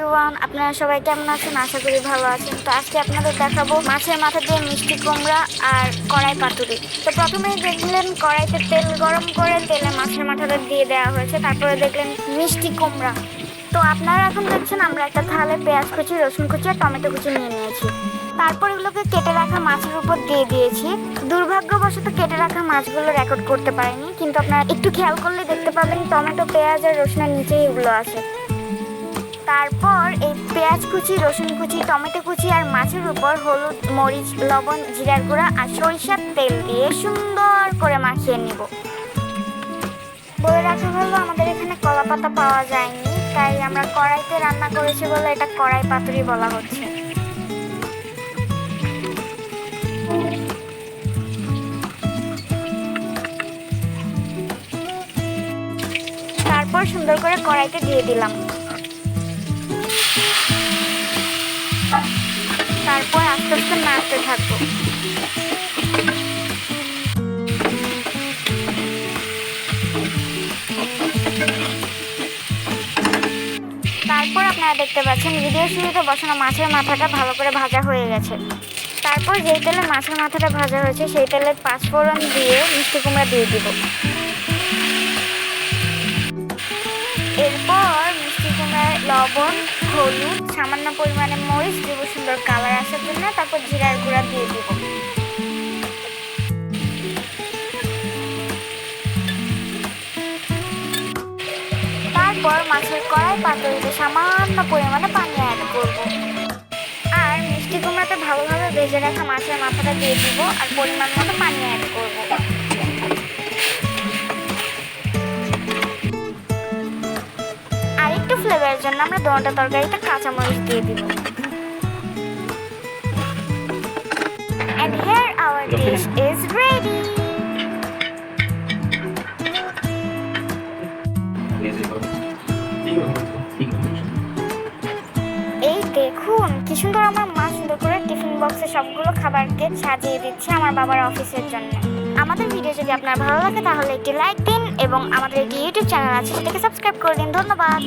Everyone, আপনারা সবাই কেমন আছেন? আশা করি ভালো আছেন। তো আজকে আপনাদের দেখাবো মাছের মাথা দিয়ে মিষ্টি কুমড়া আর কড়াই পাতুরি। তো প্রথমেই দেখলেন কড়াইতে তেল গরম করে তেলে মাছের মাথাটা দিয়ে দেওয়া হয়েছে, তারপরে দেখলেন মিষ্টি কুমড়া। তো আপনারা এখন দেখছেন আমরা একটা থালে পেঁয়াজ কুচি, রসুন কুচি আর টমেটো কুচি নিয়ে নিয়েছি। তারপর এগুলোকে কেটে রাখা মাছের উপর দিয়ে দিয়েছি। দুর্ভাগ্যবশত কেটে রাখা মাছগুলো রেকর্ড করতে পারিনি, কিন্তু আপনারা একটু খেয়াল করলে দেখতে পাবেন টমেটো, পেঁয়াজ আর রসুনের নিচেই এগুলো আছে। তারপর এই পেঁয়াজ কুচি, রসুন কুচি, টমেটো কুচি আর মাছের উপর হলুদ, মরিচ, লবণ, জিরার গুঁড়া আর সরিষার তেল দিয়ে সুন্দর করে মাখিয়ে নিব। বলে রাখা হলো আমাদের এখানে কলা পাতা পাওয়া যায়নি, তাই আমরা কড়াইতে রান্না করেছি বলে এটা কড়াই পাতুরি বলা হচ্ছে। তারপর সুন্দর করে কড়াইতে দিয়ে দিলাম। তারপর আস্তে আস্তে নাড়তে থাকবো। তারপর আপনারা দেখতে পাচ্ছেন ভিডিও শুরুতে বসানো মাছের মাথাটা ভালো করে ভাজা হয়ে গেছে। তারপর যেই তেলে মাছের মাথাটা ভাজা হয়েছে সেই তেলে 5 ফোড়ন দিয়ে মিষ্টি কুমড়া দিয়ে দিব। এরপর মিষ্টি কুমড়ায় লবণ, হলুদ, সামান্য পরিমাণে মরিচ দিব সুন্দর কালার আসার জন্য। তারপর জিরার গুঁড়া দিয়ে দিব। তারপর মাছের কড়াই পাতুরিতে সামান্য পরিমাণে পানি অ্যাড করব। আর মিষ্টি কুমড়াতে ভালোভাবে ভেজে রাখা মাছের মাথাটা দিয়ে দিব আর পরিমাণ মতো পানি অ্যাড করব। আর একটু ফ্লেভারের জন্য আমরা দোনটা তরকারিতে কাঁচামরিচ দিয়ে দিব। And here our dish is ready. এই দেখুন কি সুন্দর আমার মা সুন্দর করে টিফিন বক্সে সবগুলো খাবারকে সাজিয়ে দিচ্ছে আমার বাবার অফিসের জন্য। আমাদের ভিডিও যদি আপনার ভালো লাগে তাহলে একটি লাইক দিন এবং আমাদের একটি ইউটিউব চ্যানেল আছে সেটাকে সাবস্ক্রাইব করে দিন। ধন্যবাদ।